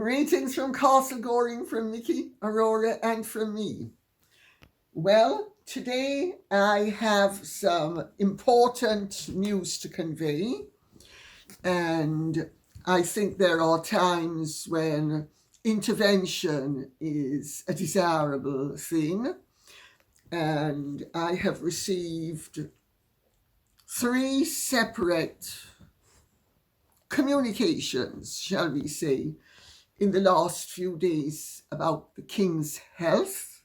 Greetings from Castle Goring, from Nikki, Aurora, and from me. Well, today I have some important news to convey, and I think there are times when intervention is a desirable thing, and I have received 3 separate communications, shall we say, in the last few days about the King's health,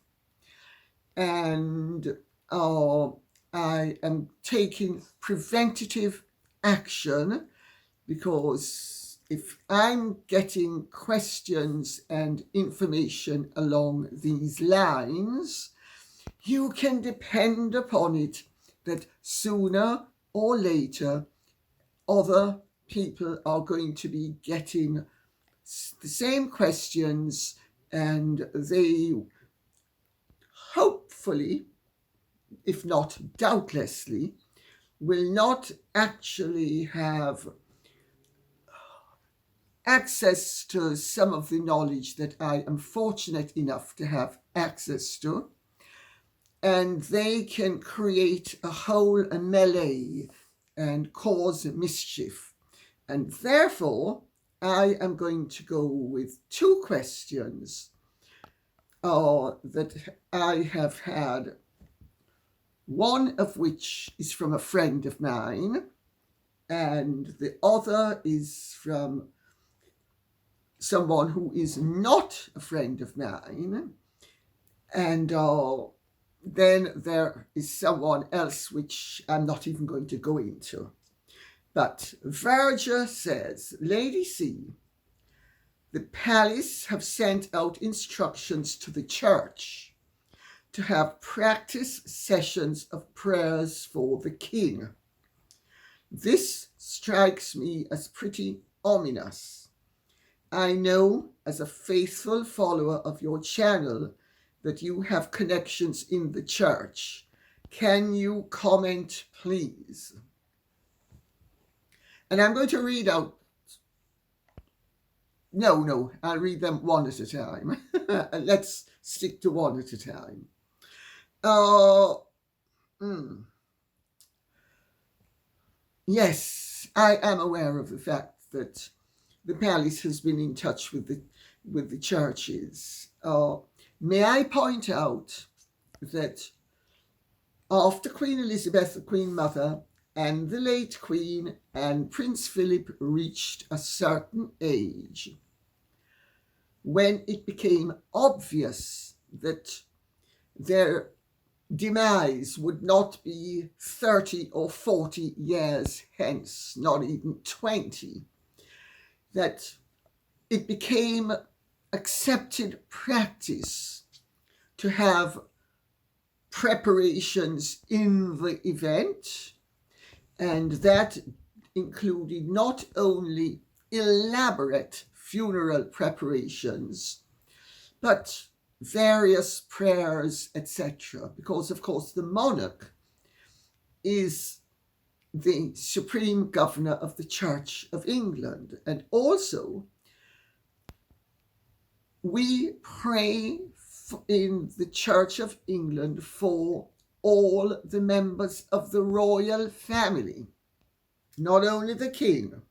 and I am taking preventative action, because if I'm getting questions and information along these lines, you can depend upon it that sooner or later other people are going to be getting the same questions, and they hopefully, if not doubtlessly, will not actually have access to some of the knowledge that I am fortunate enough to have access to, and they can create a whole melee and cause mischief. And therefore, I am going to go with 2 questions that I have had, one of which is from a friend of mine, and the other is from someone who is not a friend of mine, and then there is someone else which I'm not even going to go into. But Verger says, Lady C, the palace have sent out instructions to the church to have practice sessions of prayers for the king. This strikes me as pretty ominous. I know, as a faithful follower of your channel, that you have connections in the church. Can you comment, please? And I'm going to read out. No, I'll read them one at a time. Let's stick to one at a time. Yes, I am aware of the fact that the palace has been in touch with the churches. May I point out that after Queen Elizabeth, the Queen Mother, and the late Queen and Prince Philip reached a certain age, when it became obvious that their demise would not be 30 or 40 years hence, not even 20, that it became accepted practice to have preparations in the event, and that included not only elaborate funeral preparations, but various prayers, etc. Because, of course, the monarch is the supreme governor of the Church of England. And also, we pray in the Church of England for all the members of the royal family, not only the king.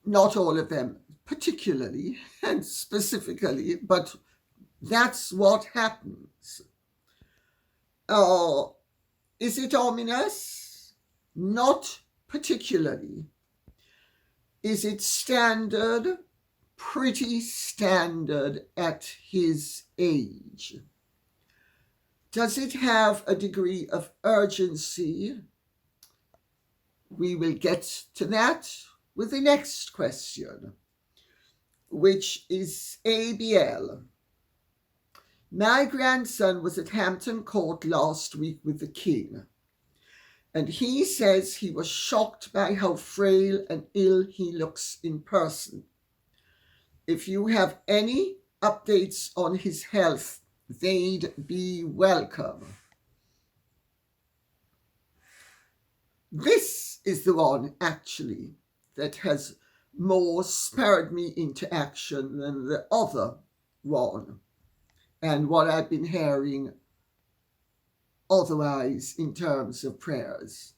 Not all of them particularly and specifically, but that's what happens. Is it ominous? Not particularly. Is it standard? Pretty standard at his age. Does it have a degree of urgency? We will get to that with the next question, which is ABL. My grandson was at Hampton Court last week with the King, and he says he was shocked by how frail and ill he looks in person. If you have any updates on his health, they'd be welcome. This is the one, actually, that has more spurred me into action than the other one, and what I've been hearing otherwise in terms of prayers.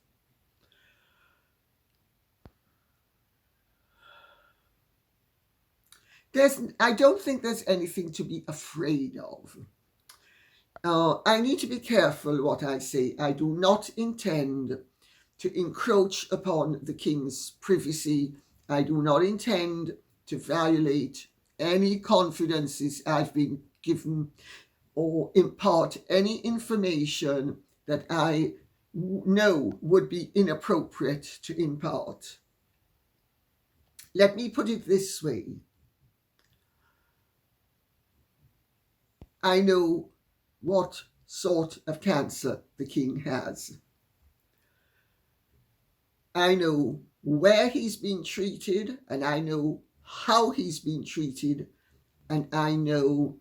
I don't think there's anything to be afraid of. I need to be careful what I say. I do not intend to encroach upon the king's privacy. I do not intend to violate any confidences I've been given or impart any information that I know would be inappropriate to impart. Let me put it this way. I know what sort of cancer the king has. I know where he's been treated, and I know how he's been treated, and I know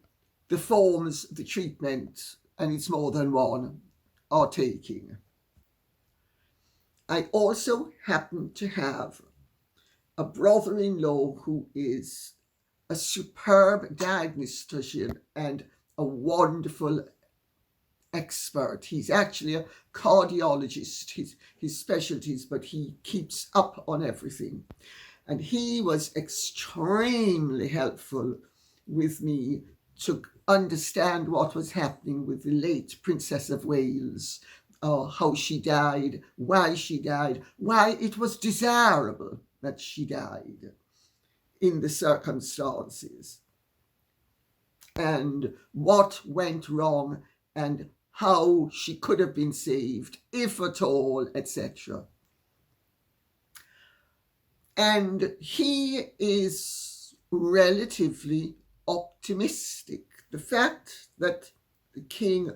the forms the treatment, and it's more than one, are taking. I also happen to have a brother-in-law who is a superb diagnostician and a wonderful expert. He's actually a cardiologist, his specialties, but he keeps up on everything. And he was extremely helpful with me to understand what was happening with the late Princess of Wales, how she died, why it was desirable that she died in the circumstances, and what went wrong, and how she could have been saved, if at all, etc. And he is relatively optimistic. The fact that the king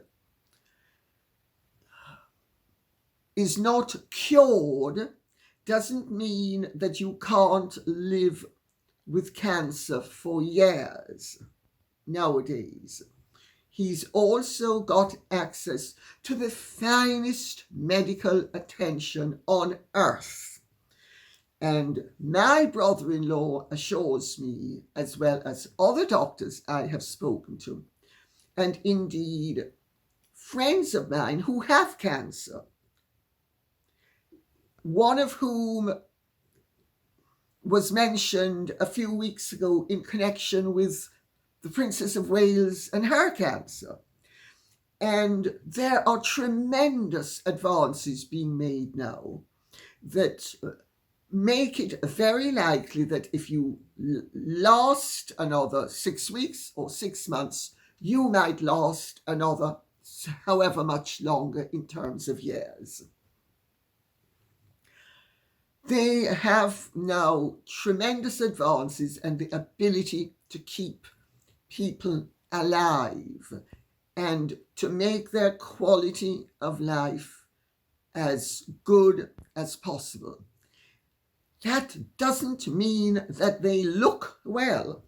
is not cured doesn't mean that you can't live with cancer for years nowadays. He's also got access to the finest medical attention on earth. And my brother-in-law assures me, as well as other doctors I have spoken to, and indeed friends of mine who have cancer, one of whom was mentioned a few weeks ago in connection with the Princess of Wales and her cancer. And there are tremendous advances being made now that make it very likely that if you last another 6 weeks or 6 months, you might last another however much longer in terms of years. They have now tremendous advances and the ability to keep people alive and to make their quality of life as good as possible. That doesn't mean that they look well.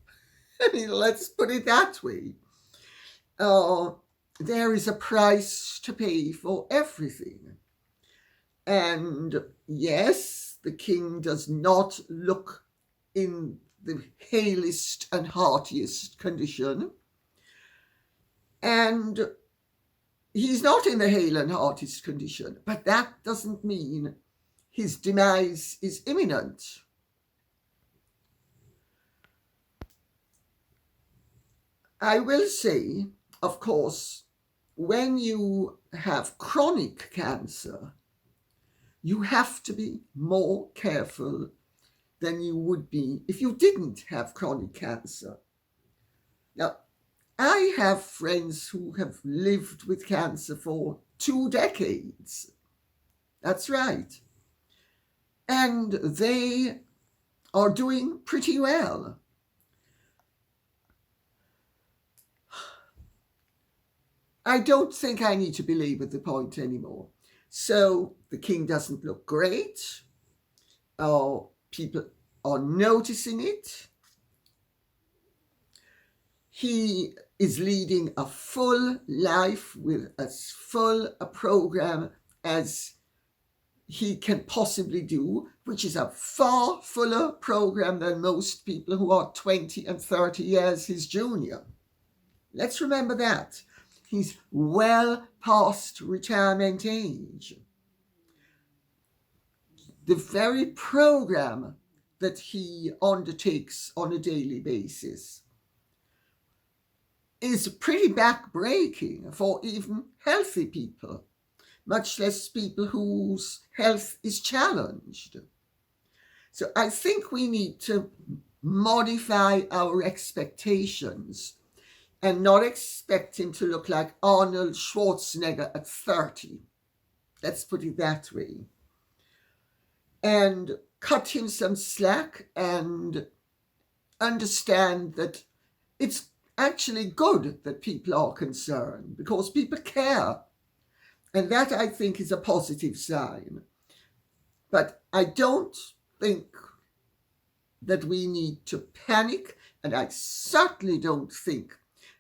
Let's put it that way. There is a price to pay for everything. And yes, the king does not look in the halest and heartiest condition. And he's not in the hale and heartiest condition, but that doesn't mean his demise is imminent. I will say, of course, when you have chronic cancer, you have to be more careful than you would be if you didn't have chronic cancer. Now, I have friends who have lived with cancer for 2 decades. That's right. And they are doing pretty well. I don't think I need to belabor the point anymore. So the king doesn't look great. People are noticing it. He is leading a full life with as full a program as he can possibly do, which is a far fuller program than most people who are 20 and 30 years his junior. Let's remember that. He's well past retirement age. The very program that he undertakes on a daily basis is pretty backbreaking for even healthy people, much less people whose health is challenged. So I think we need to modify our expectations and not expect him to look like Arnold Schwarzenegger at 30. Let's put it that way. And cut him some slack and understand that it's actually good that people are concerned because people care. And that, I think, is a positive sign. But I don't think that we need to panic, and I certainly don't think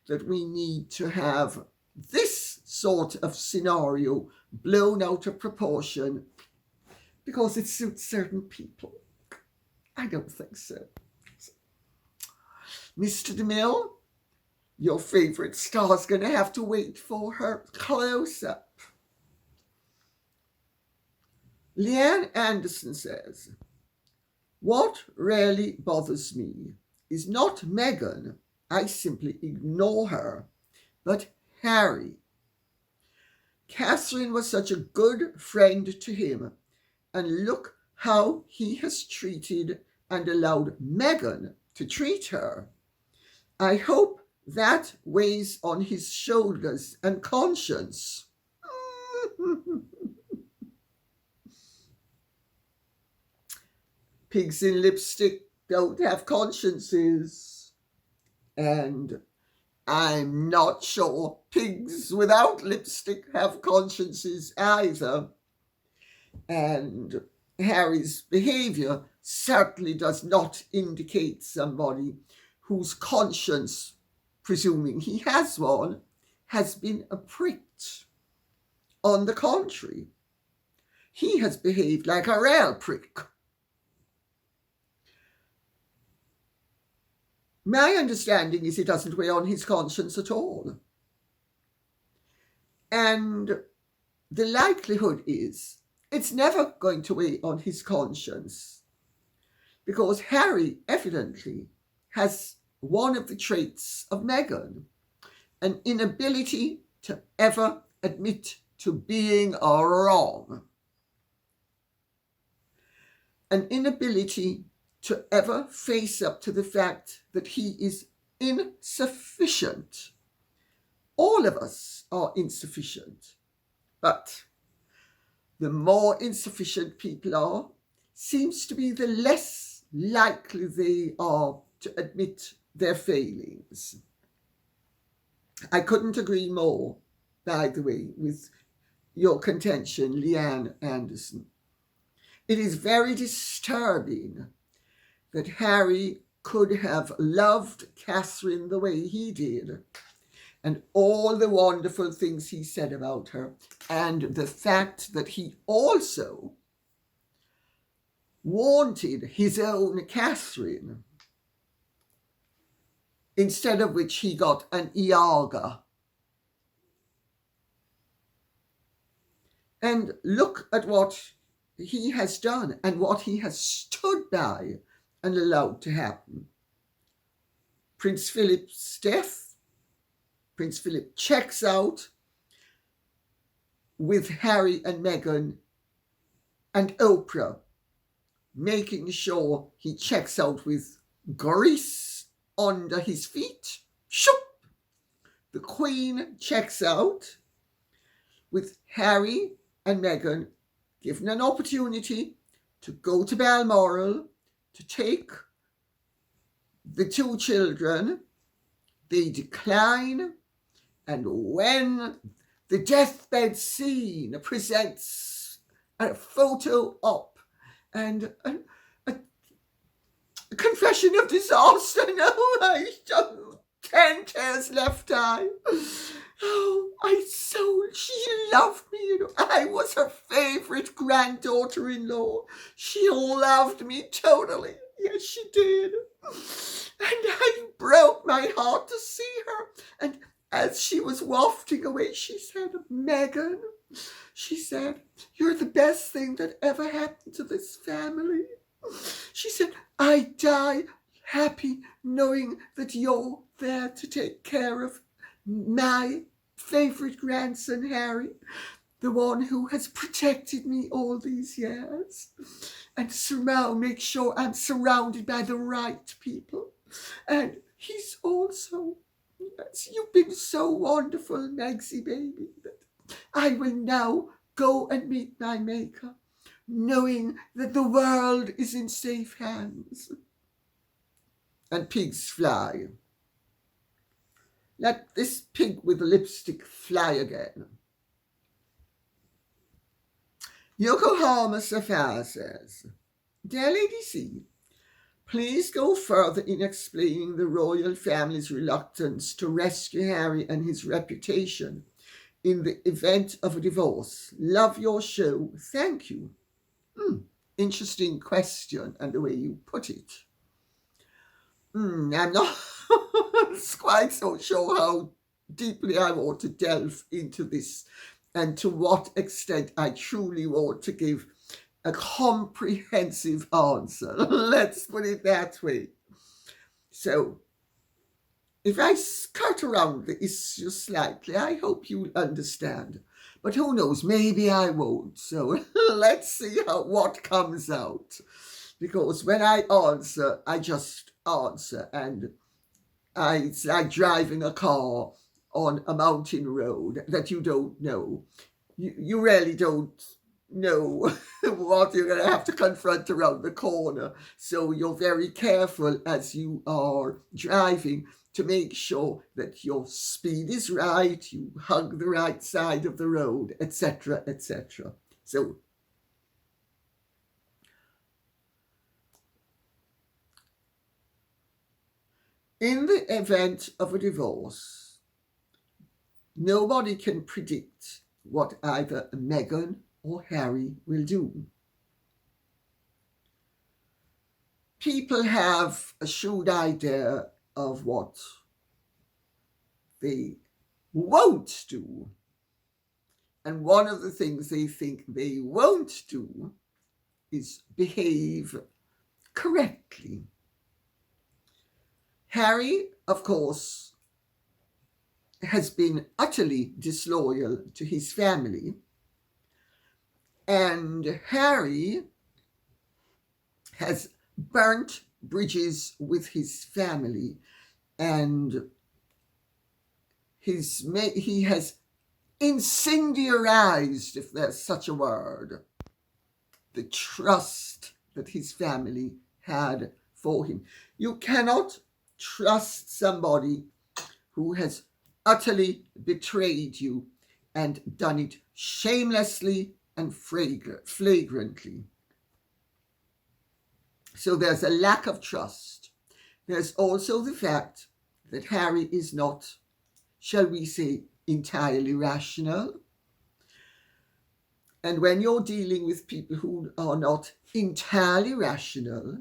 that we need to have this sort of scenario blown out of proportion because it suits certain people. I don't think so. Mr. DeMille, your favourite star's going to have to wait for her close-up. Leanne Anderson says, what really bothers me is not Meghan, I simply ignore her, but Harry. Catherine was such a good friend to him, and look how he has treated and allowed Meghan to treat her. I hope that weighs on his shoulders and conscience. Pigs in lipstick don't have consciences. And I'm not sure pigs without lipstick have consciences either. And Harry's behaviour certainly does not indicate somebody whose conscience, presuming he has one, has been pricked. On the contrary, he has behaved like a real prick. My understanding is it doesn't weigh on his conscience at all. And the likelihood is it's never going to weigh on his conscience because Harry evidently has one of the traits of Meghan, an inability to ever admit to being wrong, an inability to ever face up to the fact that he is insufficient. All of us are insufficient, but the more insufficient people are, seems to be the less likely they are to admit their failings. I couldn't agree more, by the way, with your contention, Leanne Anderson. It is very disturbing that Harry could have loved Catherine the way he did, and all the wonderful things he said about her, and the fact that he also wanted his own Catherine, instead of which he got an Iaga. And look at what he has done and what he has stood by and allowed to happen. Prince Philip's death. Prince Philip checks out with Harry and Meghan and Oprah, making sure he checks out with grease under his feet. Shoop! The Queen checks out with Harry and Meghan given an opportunity to go to Balmoral to take the two children. They decline, and when the deathbed scene presents a photo op and a confession of disaster, no, I don't, 10 tears left eye. She loved me, you know. I was her favourite granddaughter-in-law. She loved me totally. Yes, she did. And I broke my heart to see her. And as she was wafting away, she said, Meghan, she said, you're the best thing that ever happened to this family. She said, I die happy knowing that you're there to take care of my favourite grandson, Harry, the one who has protected me all these years, and make sure I'm surrounded by the right people. And he's also, yes, you've been so wonderful, Megsy baby, that I will now go and meet my maker, knowing that the world is in safe hands. And pigs fly. Let this pig with lipstick fly again. Yokohama Sapphire says, Dear Lady C, please go further in explaining the royal family's reluctance to rescue Harry and his reputation in the event of a divorce. Love your show. Thank you. Interesting question and the way you put it. I'm not quite so sure how deeply I want to delve into this and to what extent I truly want to give a comprehensive answer. Let's put it that way. So, if I skirt around the issue slightly, I hope you'll understand. But who knows, maybe I won't. So let's see what comes out. Because when I answer, I just answer. And it's like driving a car on a mountain road that you don't know. You really don't know what you're going to have to confront around the corner. So you're very careful as you are driving to make sure that your speed is right, you hug the right side of the road, etc., etc. So, in the event of a divorce, nobody can predict what either Meghan or Harry will do. People have a shrewd idea of what they won't do. And one of the things they think they won't do is behave correctly. Harry, of course, has been utterly disloyal to his family. And Harry has burnt bridges with his family, and he has incendiarized, if there's such a word, the trust that his family had for him. You cannot trust somebody who has utterly betrayed you and done it shamelessly and flagrantly. So there's a lack of trust. There's also the fact that Harry is not, shall we say, entirely rational. And when you're dealing with people who are not entirely rational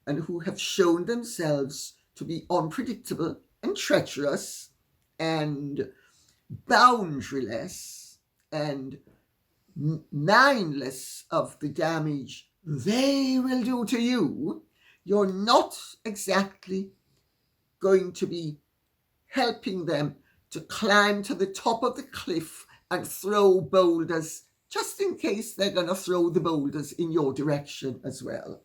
and who have shown themselves to be unpredictable and treacherous and boundaryless and mindless of the damage they will do to you, you're not exactly going to be helping them to climb to the top of the cliff and throw boulders, just in case they're going to throw the boulders in your direction as well.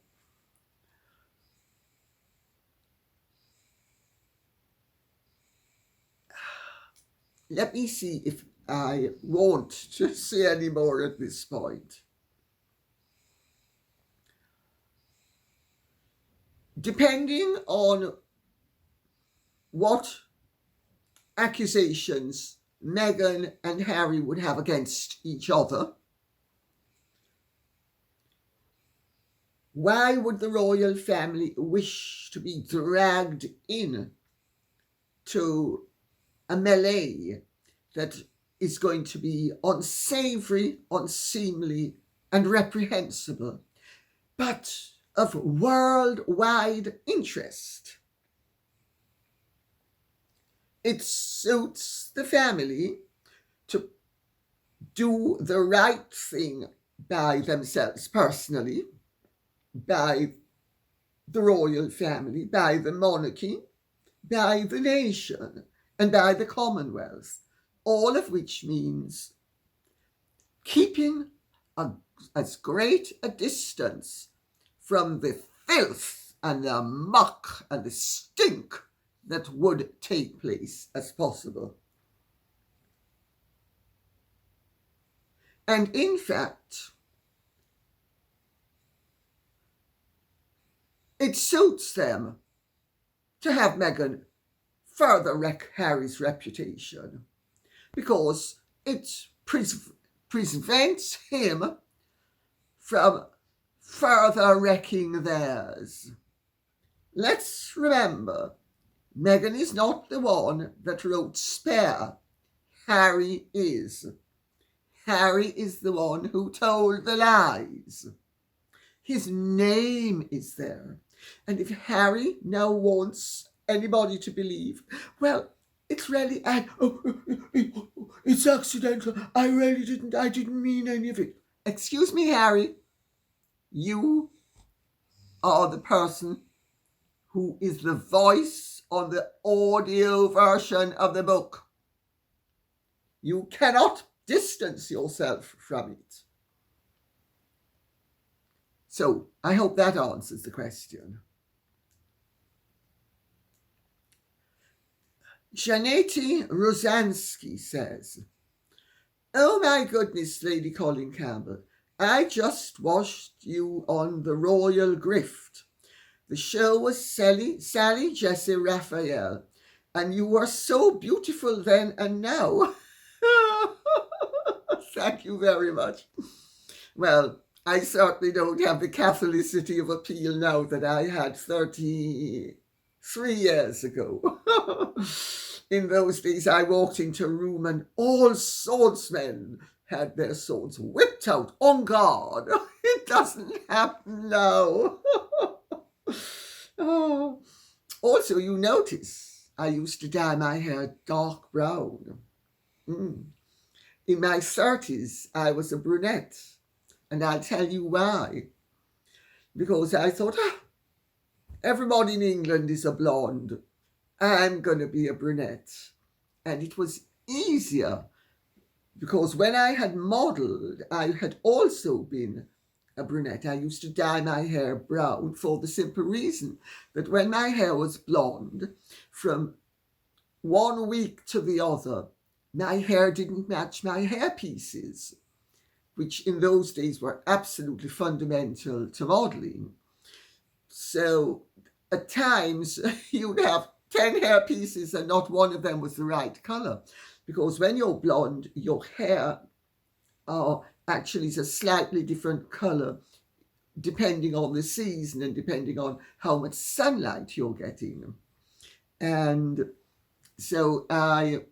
Let me see if I want to say any more at this point. Depending on what accusations Meghan and Harry would have against each other, why would the royal family wish to be dragged in to a melee that is going to be unsavoury, unseemly, and reprehensible, but of worldwide interest. It suits the family to do the right thing by themselves personally, by the royal family, by the monarchy, by the nation, and by the Commonwealth, all of which means keeping as great a distance from the filth and the muck and the stink that would take place as possible. And in fact, it suits them to have Meghan further wreck Harry's reputation, because it prevents him from further wrecking theirs. Let's remember, Meghan is not the one that wrote Spare. Harry is. Harry is the one who told the lies. His name is there. And if Harry now wants anybody to believe, well, it's really, it's accidental. I didn't mean any of it. Excuse me, Harry. You are the person who is the voice on the audio version of the book. You cannot distance yourself from it. So, I hope that answers the question. Janety Rosansky says, "Oh my goodness, Lady Colin Campbell, I just watched you on the Royal Grift. The show was Sally Jesse Raphael, and you were so beautiful then and now." Thank you very much. Well, I certainly don't have the catholicity of appeal now that I had 33 years ago. In those days, I walked into a room and all swordsmen had their swords whipped out on guard. It doesn't happen now. Oh. Also, you notice I used to dye my hair dark brown. In my 30s, I was a brunette. And I'll tell you why. Because I thought, everybody in England is a blonde. I'm going to be a brunette. And it was easier because when I had modelled, I had also been a brunette. I used to dye my hair brown for the simple reason that when my hair was blonde, from 1 week to the other, my hair didn't match my hair pieces, which in those days were absolutely fundamental to modelling. So at times you'd have 10 hair pieces and not one of them was the right colour. Because when you're blonde, your hair actually is a slightly different colour depending on the season and depending on how much sunlight you're getting. And so I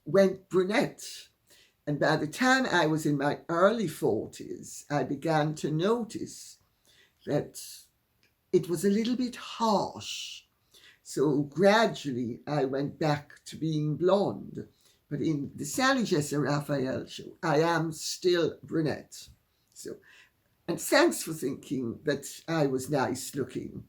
went brunette. And by the time I was in my early 40s, I began to notice that it was a little bit harsh. So gradually I went back to being blonde. But in the Sally Jesse Raphael Show, I am still brunette. So, and thanks for thinking that I was nice looking.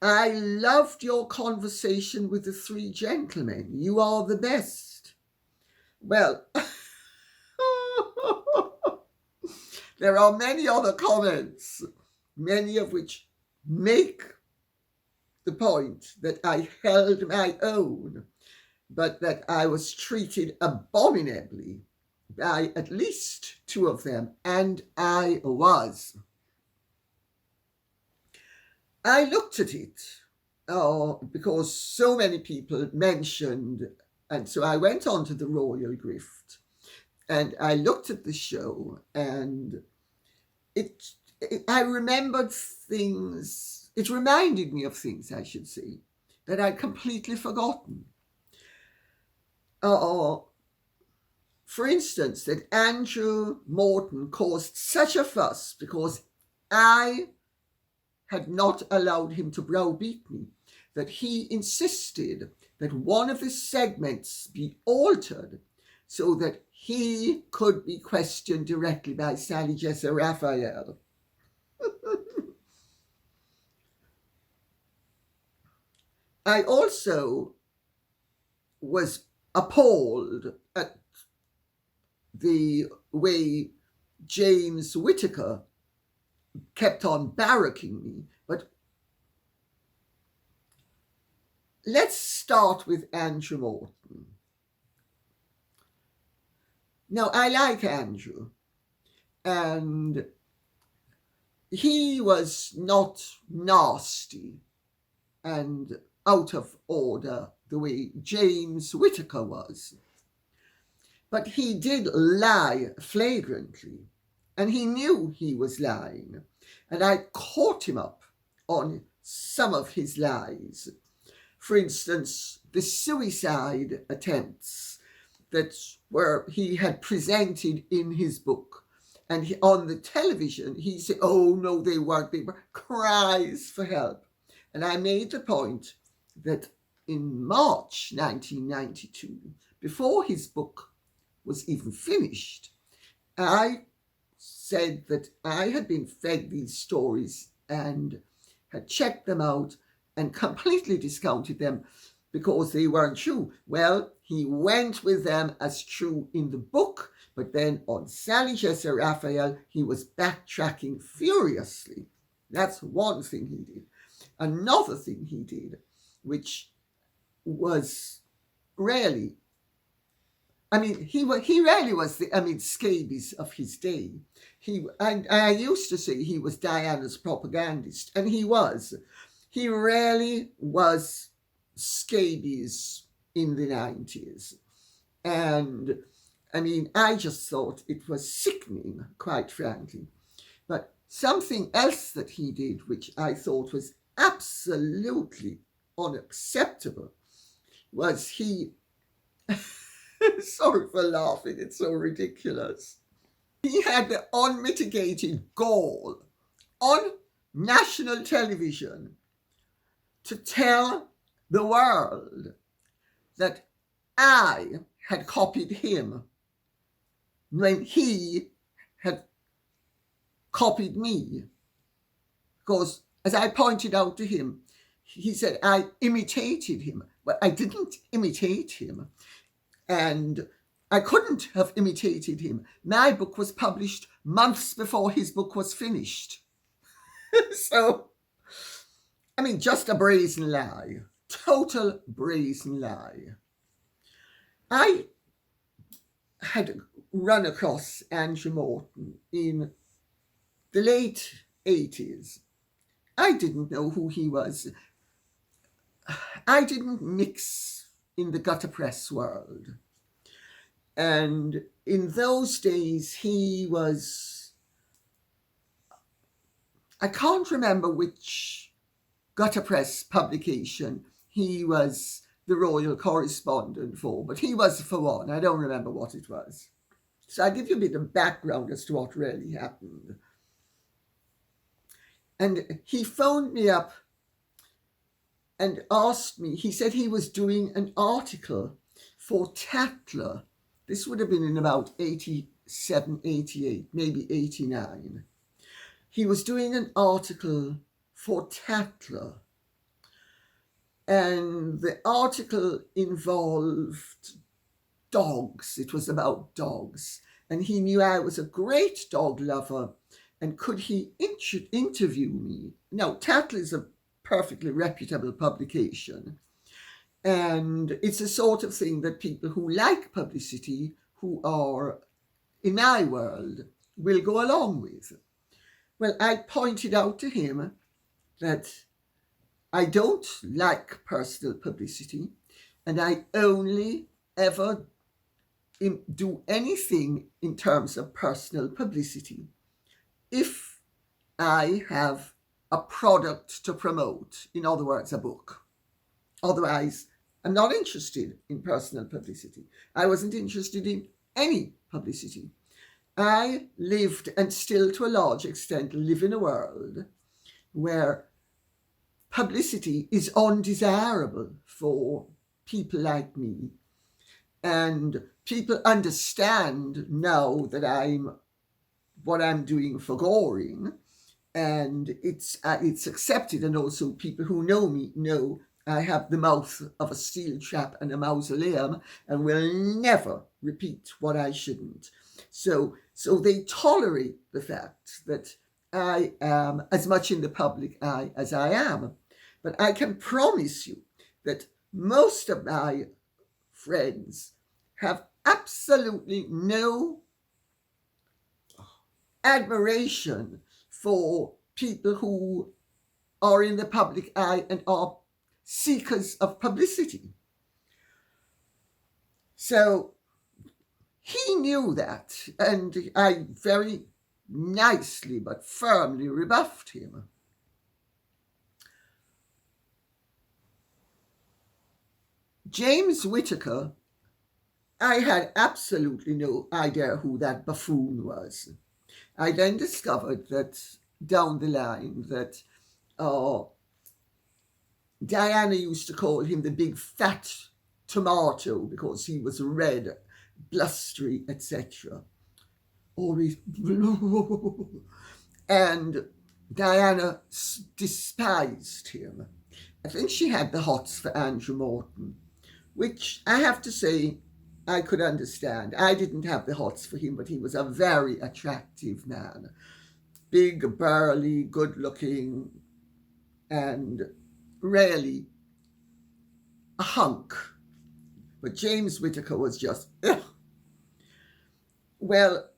I loved your conversation with the 3 gentlemen. You are the best. Well, there are many other comments, many of which make the point that I held my own, but that I was treated abominably by at least 2 of them, and I was. I looked at it because so many people mentioned, and so I went on to the Royal Grift and I looked at the show, and I remembered things, it reminded me of things, I should say, that I'd completely forgotten. or for instance, that Andrew Morton caused such a fuss because I had not allowed him to browbeat me, that he insisted that one of the segments be altered so that he could be questioned directly by Sally Jesse Raphael. I also was appalled at the way James Whittaker kept on barracking me. But let's start with Andrew Morton. Now, I like Andrew, and he was not nasty and out of order the way James Whittaker was. But he did lie flagrantly, and he knew he was lying, and I caught him up on some of his lies. For instance, the suicide attempts that were he had presented in his book, and on the television he said, oh no, they weren't, they were cries for help. And I made the point that in March 1992, before his book was even finished, I said that I had been fed these stories and had checked them out and completely discounted them because they weren't true. Well, he went with them as true in the book, but then on Sally Jesse Raphael, he was backtracking furiously. That's one thing he did. Another thing he did, which was really, he really was the scabies of his day. I used to say he was Diana's propagandist, and he was. He really was scabies in the 90s. And I just thought it was sickening, quite frankly. But something else that he did, which I thought was absolutely unacceptable, was he, sorry for laughing, it's so ridiculous. He had the unmitigated gall on national television to tell the world that I had copied him when he had copied me. Because, as I pointed out to him, he said I imitated him. Well, I didn't imitate him. And I couldn't have imitated him. My book was published months before his book was finished. So, just a brazen lie. Total brazen lie. I had run across Andrew Morton in the late 80s. I didn't know who he was. I didn't mix in the gutter press world. And in those days, he was, I can't remember which gutter press publication he was the royal correspondent for, but he was for one. I don't remember what it was. So I'll give you a bit of background as to what really happened. And he phoned me up and asked me, he said he was doing an article for Tatler. This would have been in about 87, 88, maybe 89. He was doing an article for Tatler. And the article involved dogs. It was about dogs. And he knew I was a great dog lover. And could he interview me? Now, Tatler is a perfectly reputable publication. And it's a sort of thing that people who like publicity, who are in my world, will go along with. Well, I pointed out to him that I don't like personal publicity, and I only ever do anything in terms of personal publicity if I have a product to promote, in other words, a book. Otherwise, I'm not interested in personal publicity. I wasn't interested in any publicity. I lived, and still to a large extent live, in a world where publicity is undesirable for people like me. And people understand now that what I'm doing for Goring, and it's accepted. And also people who know me know I have the mouth of a steel trap and a mausoleum, and will never repeat what I shouldn't. So they tolerate the fact that I am as much in the public eye as I am. But I can promise you that most of my friends have absolutely no admiration for people who are in the public eye and are seekers of publicity. So he knew that, and I very nicely but firmly rebuffed him. James Whittaker, I had absolutely no idea who that buffoon was. I then discovered that down the line that Diana used to call him the big fat tomato because he was red, blustery, etc. Always, and Diana despised him. I think she had the hots for Andrew Morton, which I have to say I could understand. I didn't have the hots for him, but he was a very attractive man. Big, burly, good-looking, and really a hunk. But James Whittaker was just, ugh. Well,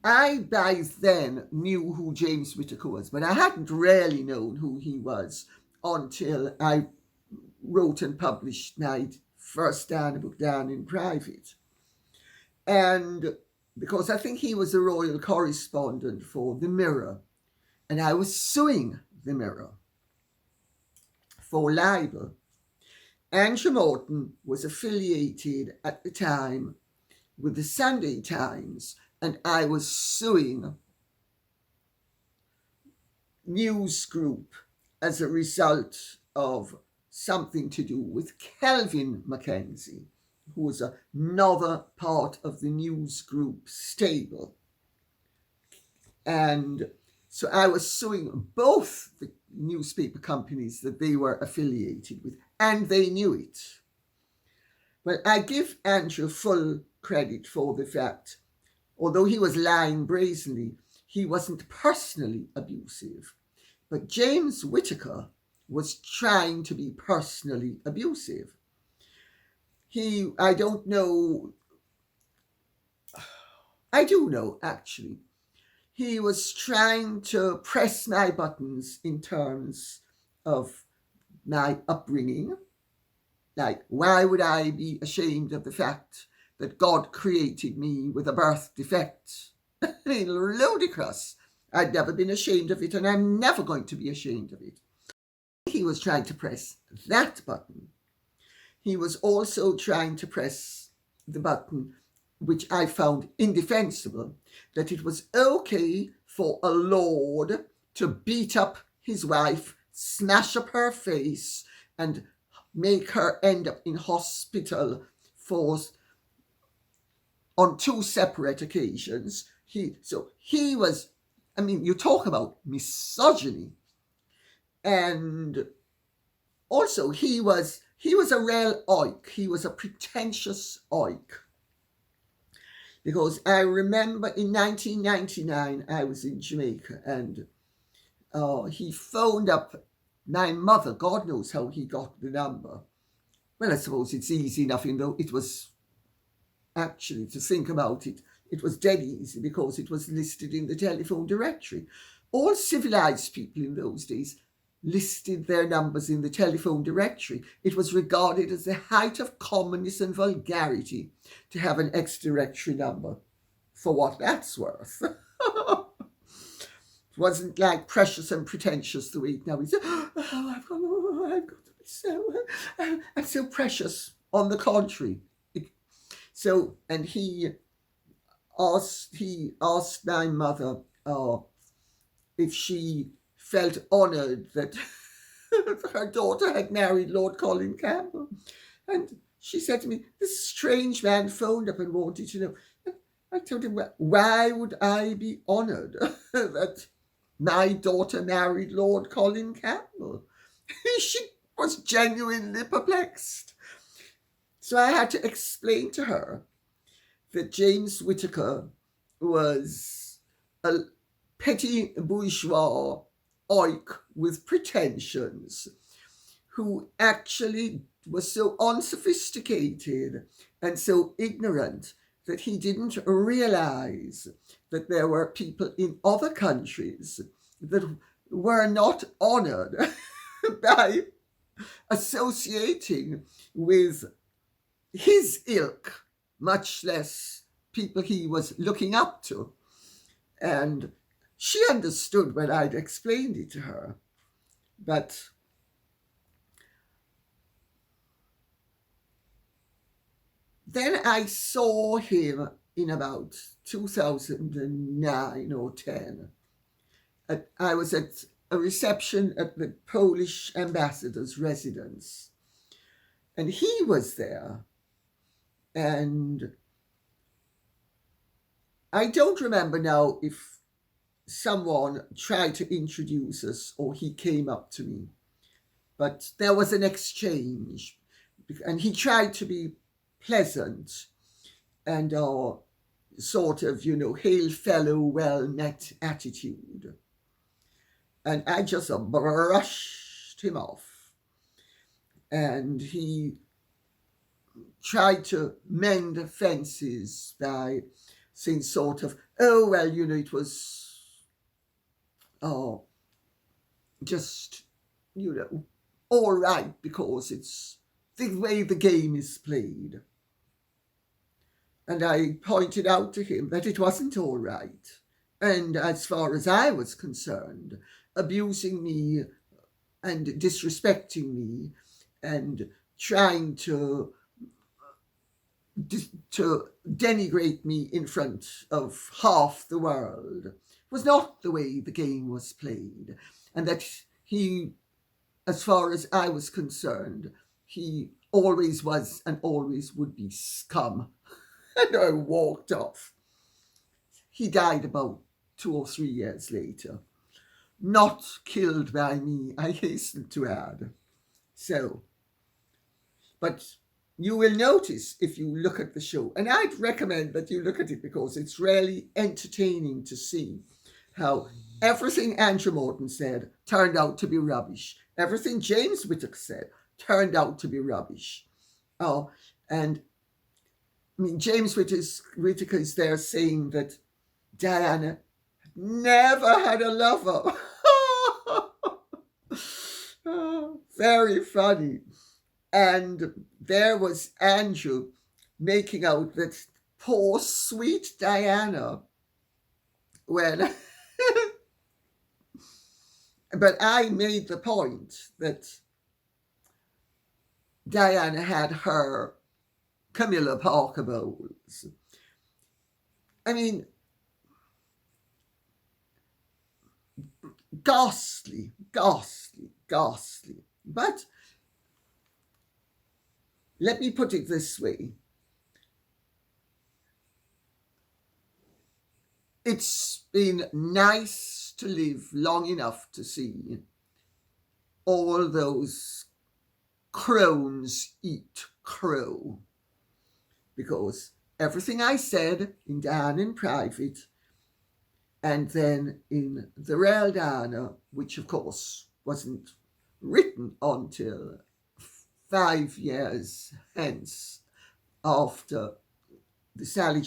I by then knew who James Whittaker was, but I hadn't really known who he was until I wrote and published my first Diana book down in private. And because I think he was a royal correspondent for The Mirror, and I was suing The Mirror for libel. Andrew Morton was affiliated at the time with the Sunday Times, and I was suing News Group as a result of something to do with Kelvin Mackenzie, who was another part of the News Group stable. And so I was suing both the newspaper companies that they were affiliated with, and they knew it. Well, I give Andrew full credit for the fact, although he was lying brazenly, he wasn't personally abusive. But James Whittaker was trying to be personally abusive. I do know actually. He was trying to press my buttons in terms of my upbringing. Like, why would I be ashamed of the fact that God created me with a birth defect? I mean, ludicrous. I'd never been ashamed of it, and I'm never going to be ashamed of it. He was trying to press that button. He was also trying to press the button, which I found indefensible, that it was okay for a lord to beat up his wife, smash up her face, and make her end up in hospital on two separate occasions. He was, I mean, you talk about misogyny. And also he was a real oik. He was a pretentious oik. Because I remember in 1999, I was in Jamaica, and he phoned up my mother. God knows how he got the number. Well, I suppose it's easy enough, it was actually, to think about it, it was dead easy because it was listed in the telephone directory. All civilized people in those days listed their numbers in the telephone directory. It was regarded as the height of commonness and vulgarity to have an ex-directory number, for what that's worth. It wasn't like precious and pretentious the way it now is. Oh, I've got I'm so precious. On the contrary. And he asked my mother if she felt honoured that her daughter had married Lord Colin Campbell. And she said to me, this strange man phoned up and wanted to know. I told him, well, why would I be honoured that my daughter married Lord Colin Campbell? She was genuinely perplexed. So I had to explain to her that James Whittaker was a petty bourgeois oik with pretensions who actually was so unsophisticated and so ignorant that he didn't realize that there were people in other countries that were not honored by associating with his ilk, much less people he was looking up to. And she understood when I'd explained it to her. But then I saw him in about 2009 or 10. I was at a reception at the Polish ambassador's residence. And he was there. And I don't remember now if someone tried to introduce us or he came up to me. But there was an exchange. And he tried to be pleasant and sort of, hail fellow, well met attitude. And I just brushed him off. And he tried to mend fences by saying sort of, oh, well, it was just, all right because it's the way the game is played. And I pointed out to him that it wasn't all right. And as far as I was concerned, abusing me and disrespecting me and trying to denigrate me in front of half the world was not the way the game was played. And that he, as far as I was concerned, he always was and always would be scum. And I walked off. He died about 2 or 3 years later. Not killed by me, I hasten to add. So, but you will notice if you look at the show, and I'd recommend that you look at it because it's really entertaining to see how everything Andrew Morton said turned out to be rubbish. Everything James Whittaker said turned out to be rubbish. And I mean, James Whittaker is there saying that Diana never had a lover. Very funny. And there was Andrew making out that poor sweet Diana when but I made the point that Diana had her Camilla Parker Bowles. I mean, ghastly. But let me put it this way. It's been nice to live long enough to see all those crones eat crow. Because everything I said in Diana in private and then in the Real Diana, which of course wasn't written until 5 years hence after the Sally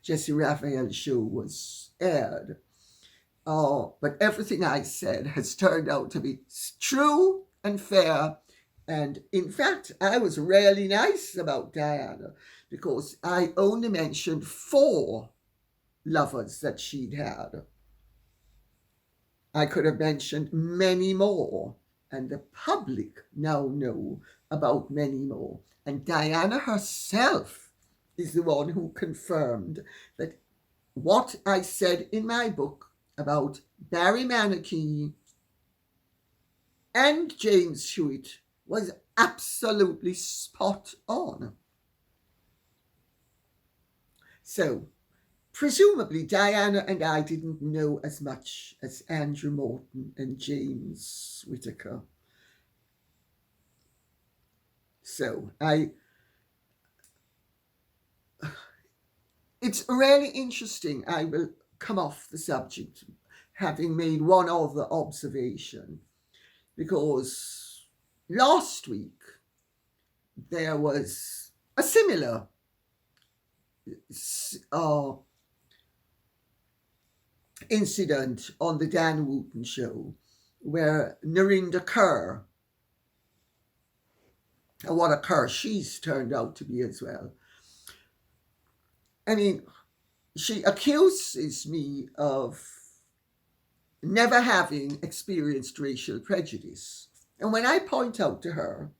Jesse Raphael Show was aired. But everything I said has turned out to be true and fair. And in fact, I was really nice about Diana because I only mentioned 4 lovers that she'd had. I could have mentioned many more. and the public now know about many more. And Diana herself is the one who confirmed that what I said in my book about Barry Manakee and James Hewitt was absolutely spot on. So, presumably Diana and I didn't know as much as Andrew Morton and James Whittaker. So, it's really interesting. I will come off the subject having made one other observation, because last week there was a similar incident on the Dan Wooten show where Narinder Kaur, and what a cur she's turned out to be as well. I mean, she accuses me of never having experienced racial prejudice. And when I point out to her,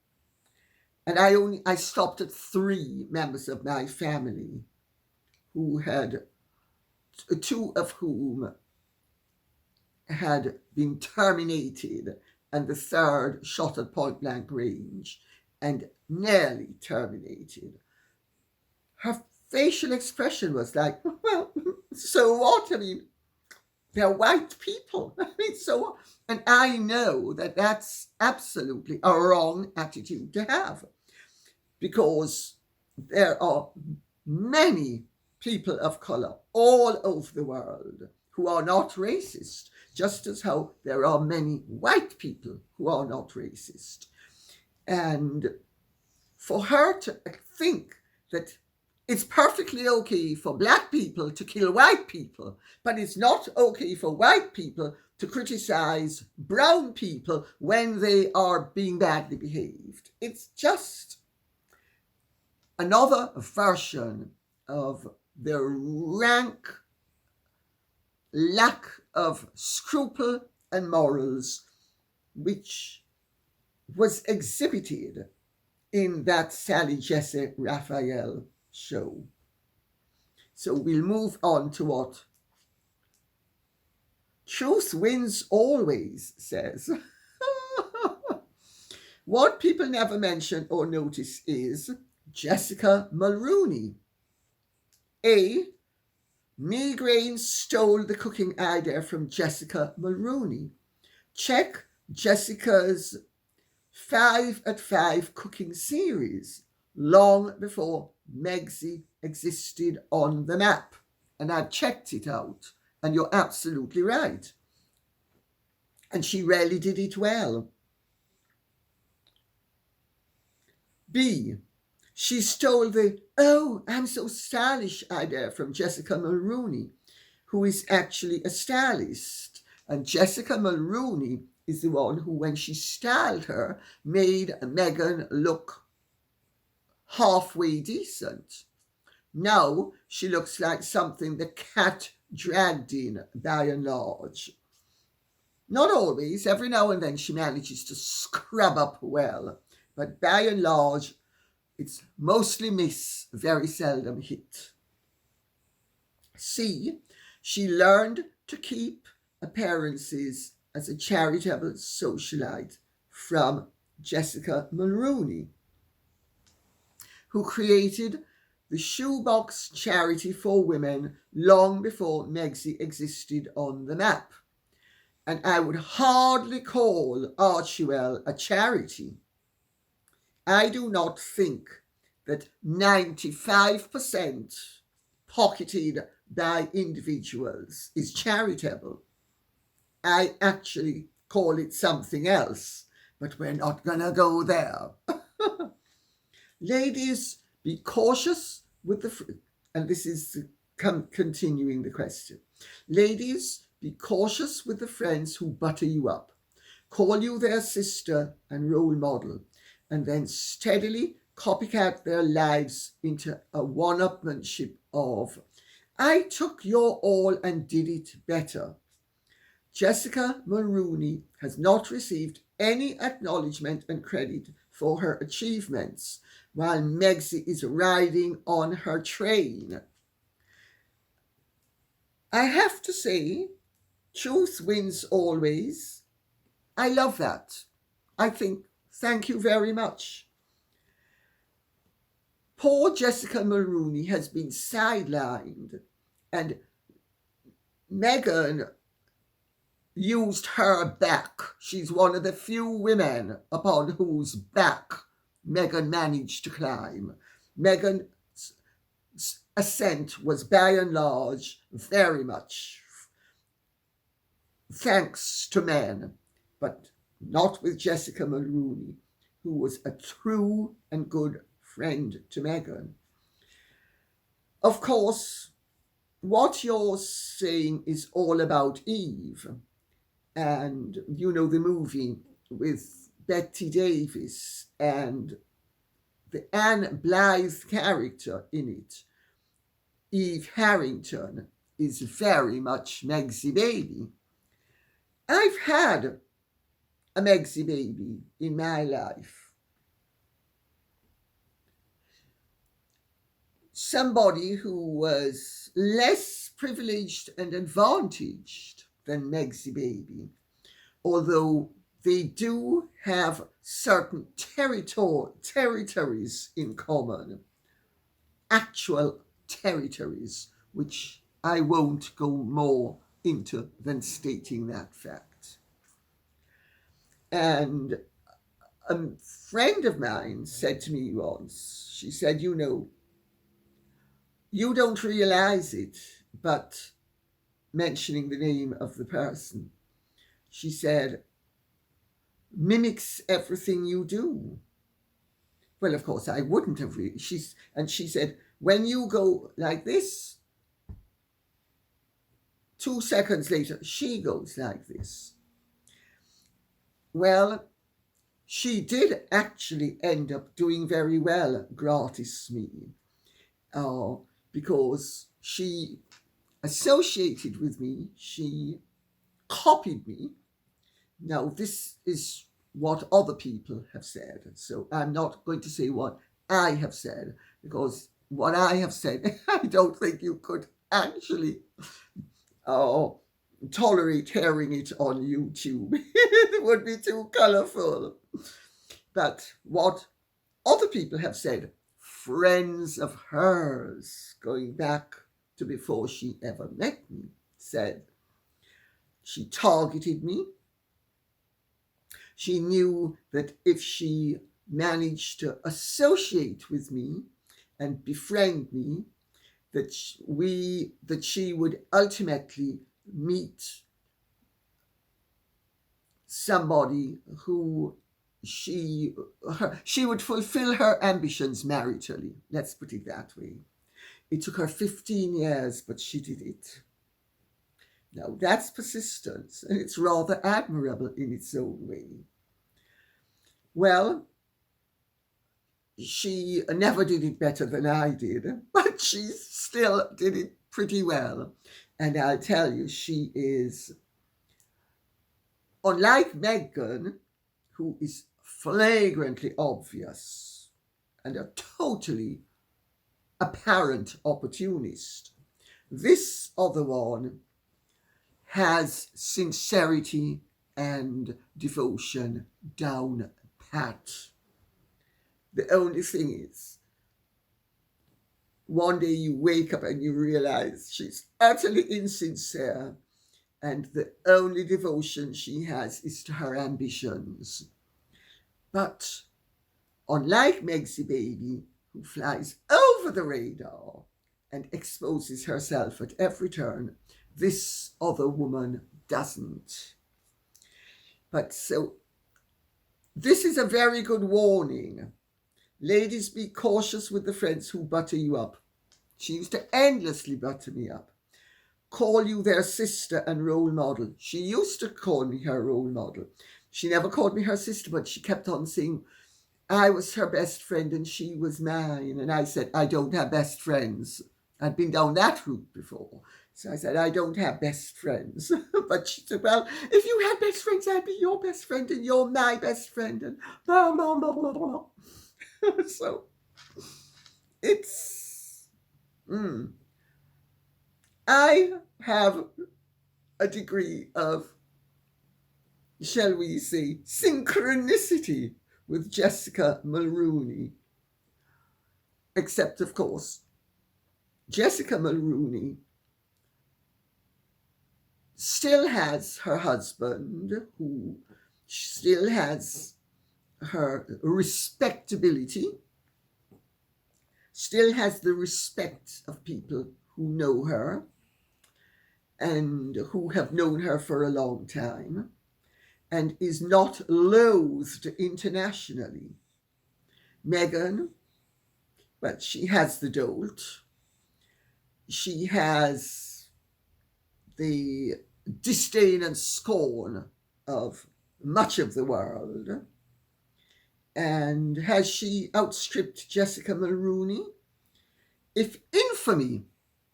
and I stopped at 3 members of my family who had, 2 of whom had been terminated, and the 3rd shot at point blank range and nearly terminated. Her facial expression was like, well, so what? I mean, they're white people. I mean, so what? And I know that that's absolutely a wrong attitude to have, because there are many people of colour all over the world who are not racist, just as how there are many white people who are not racist. And for her to think that it's perfectly okay for black people to kill white people, but it's not okay for white people to criticize brown people when they are being badly behaved. It's just another version of the rank lack of scruple and morals which was exhibited in that Sally Jesse Raphael show. So we'll move on to what truth wins always says. What people never mention or notice is Jessica Mulroney. A. Migraine stole the cooking idea from Jessica Mulroney. Check Jessica's 5 at 5 cooking series long before Megsy existed on the map. And I've checked it out, and you're absolutely right. And she really did it well. B. She stole the, oh, I'm so stylish idea from Jessica Mulroney, who is actually a stylist. And Jessica Mulroney is the one who, when she styled her, made Meghan look halfway decent. Now she looks like something the cat dragged in, by and large. Not always. Every now and then she manages to scrub up well. But by and large, it's mostly miss, very seldom hit. C. She learned to keep appearances as a charitable socialite from Jessica Mulroney, who created the shoebox charity for women long before Megsy existed on the map. And I would hardly call Archewell a charity. I do not think that 95% pocketed by individuals is charitable. I actually call it something else, but we're not going to go there. Ladies, be cautious with the... And this is continuing the question. Ladies, be cautious with the friends who butter you up, call you their sister and role model, and then steadily copycat their lives into a one-upmanship of, I took your all and did it better. Jessica Mulroney has not received any acknowledgement and credit for her achievements, while Megxie is riding on her train. I have to say, truth wins always. I love that. I think, thank you very much. Poor Jessica Mulroney has been sidelined, and Meghan used her back. She's one of the few women upon whose back Meghan managed to climb. Meghan's ascent was by and large very much thanks to men, but not with Jessica Mulroney, who was a true and good friend to Meghan. Of course, what you're saying is all about Eve, and you know the movie with Bette Davis and the Anne Blythe character in it, Eve Harrington, is very much Megxie baby. I've had a Megxie baby in my life. Somebody who was less privileged and advantaged than Megxie baby, although they do have certain territories in common, actual territories, which I won't go more into than stating that fact. And a friend of mine said to me once, she said, you know, you don't realize it, but mentioning the name of the person, she said, mimics everything you do. Well, of course, I wouldn't have really. She said, when you go like this, 2 seconds later, she goes like this. Well, she did actually end up doing very well gratis me, because she associated with me, she copied me. Now, this is what other people have said, so I'm not going to say what I have said, because what I have said, I don't think you could actually tolerate hearing it on YouTube. It would be too colourful. But what other people have said, friends of hers, going back to before she ever met me, said she targeted me. She knew that if she managed to associate with me and befriend me, that she would ultimately meet somebody who she would fulfill her ambitions maritally. Let's put it that way. It took her 15 years, but she did it. Now, that's persistence, and it's rather admirable in its own way. Well, she never did it better than I did, but she still did it pretty well. And I'll tell you, she is, unlike Meghan, who is flagrantly obvious and a totally apparent opportunist, this other one has sincerity and devotion down pat. The only thing is, one day you wake up and you realize she's utterly insincere, and the only devotion she has is to her ambitions. But unlike Megxie baby, who flies over the radar and exposes herself at every turn, this other woman doesn't. But so, this is a very good warning. Ladies, be cautious with the friends who butter you up. She used to endlessly butter me up, call you their sister and role model. She used to call me her role model. She never called me her sister, but she kept on saying I was her best friend and she was mine. And I said, I don't have best friends. I'd been down that route before. So I said, I don't have best friends. But she said, well, if you had best friends, I'd be your best friend and you're my best friend. And blah, blah, blah, blah, blah. So it's, I have a degree of, shall we say, synchronicity with Jessica Mulroney. Except, of course, Jessica Mulroney still has her husband, who still has her respectability, still has the respect of people who know her and who have known her for a long time, and is not loathed internationally. Meghan, well, she has the dolt. She has the disdain and scorn of much of the world. And has she outstripped Jessica Mulroney? If infamy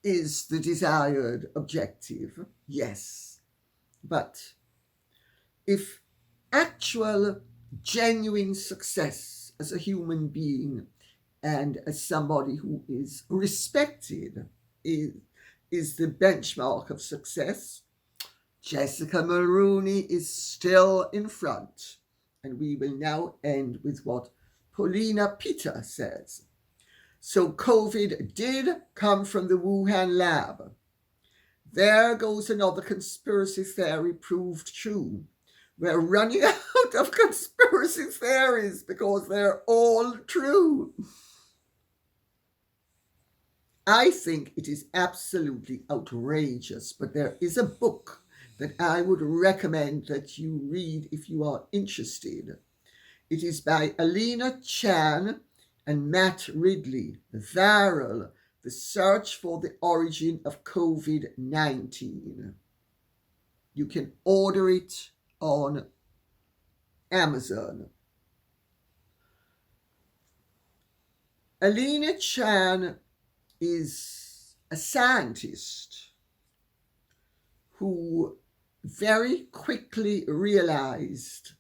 is the desired objective, yes. But if actual, genuine success as a human being and as somebody who is respected is the benchmark of success, Jessica Mulroney is still in front. And we will now end with what Paulina Peter says. So COVID did come from the Wuhan lab. There goes another conspiracy theory proved true. We're running out of conspiracy theories because they're all true. I think it is absolutely outrageous, but there is a book that I would recommend that you read if you are interested. It is by Alina Chan and Matt Ridley, Viral, The Search for the Origin of COVID-19. You can order it on Amazon. Alina Chan is a scientist who very quickly realized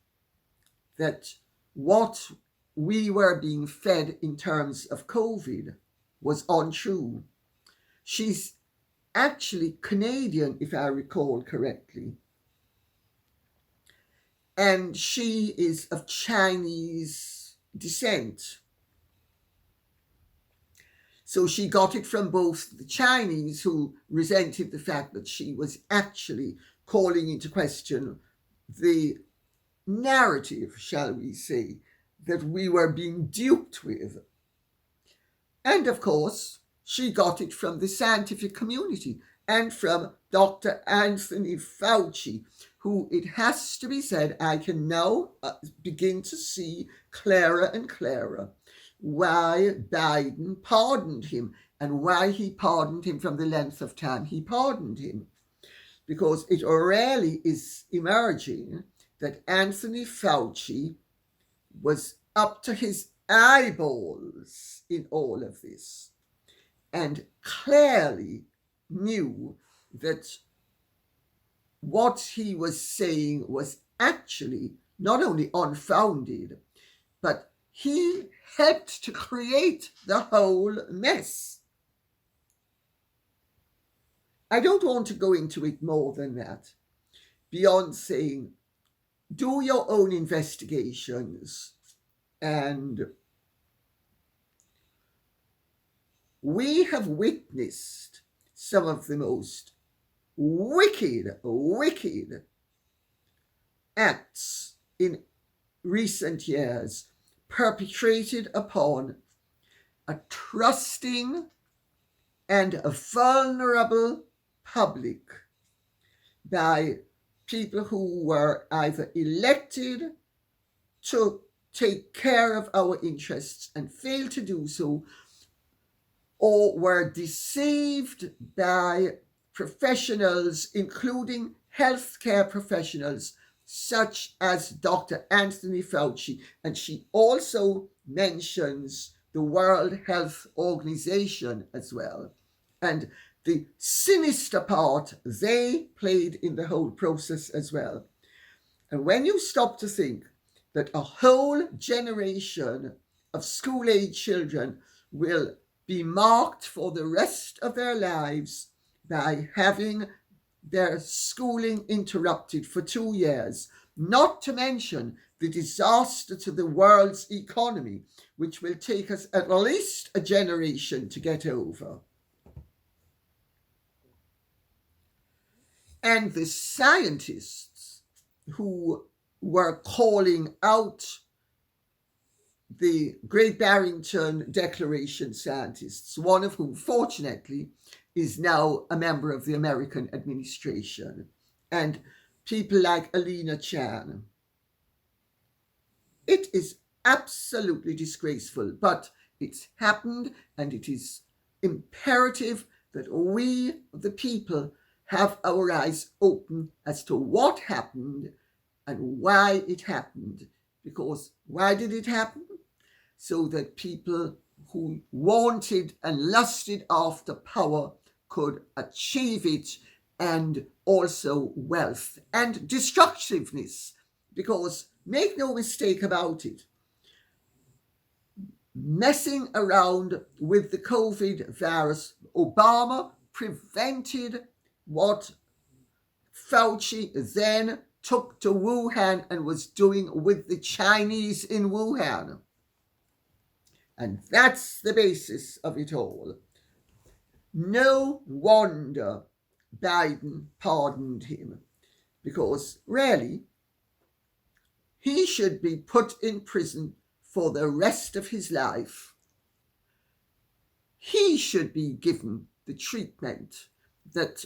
that what we were being fed in terms of COVID was untrue. She's actually Canadian, if I recall correctly. And she is of Chinese descent. So she got it from both the Chinese, who resented the fact that she was actually calling into question the narrative, shall we say, that we were being duped with. And of course, she got it from the scientific community and from Dr. Anthony Fauci, who, it has to be said, I can now begin to see clearer and clearer why Biden pardoned him and why he pardoned him from the length of time he pardoned him. Because it really is emerging that Anthony Fauci was up to his eyeballs in all of this and clearly knew that what he was saying was actually not only unfounded, but he helped to create the whole mess. I don't want to go into it more than that, beyond saying, do your own investigations. And we have witnessed some of the most wicked acts in recent years perpetrated upon a trusting and a vulnerable public by people who were either elected to take care of our interests and failed to do so, or were deceived by professionals, including healthcare professionals, such as Dr. Anthony Fauci. And she also mentions the World Health Organization as well. And the sinister part they played in the whole process as well. And when you stop to think that a whole generation of school-age children will be marked for the rest of their lives by having their schooling interrupted for 2 years, not to mention the disaster to the world's economy, which will take us at least a generation to get over. And the scientists who were calling out the Great Barrington Declaration scientists, one of whom, fortunately, is now a member of the American administration, and people like Alina Chan. It is absolutely disgraceful, but it's happened, and it is imperative that we, the people, have our eyes open as to what happened and why it happened. Because why did it happen? So that people who wanted and lusted after power could achieve it, and also wealth and destructiveness. Because make no mistake about it, messing around with the COVID virus, Obama prevented what Fauci then took to Wuhan and was doing with the Chinese in Wuhan. And that's the basis of it all. No wonder Biden pardoned him, because really, he should be put in prison for the rest of his life. He should be given the treatment that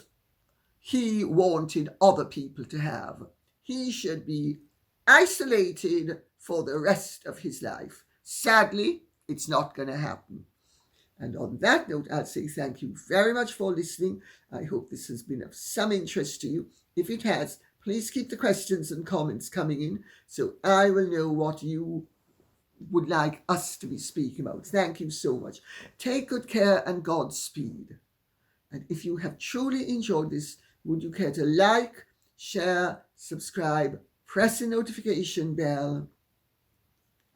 he wanted other people to have. He should be isolated for the rest of his life. Sadly, it's not going to happen. And on that note, I'll say thank you very much for listening. I hope this has been of some interest to you. If it has, please keep the questions and comments coming in so I will know what you would like us to be speaking about. Thank you so much. Take good care and Godspeed. And if you have truly enjoyed this, would you care to like, share, subscribe, press the notification bell,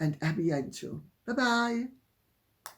and a bientôt. Bye-bye.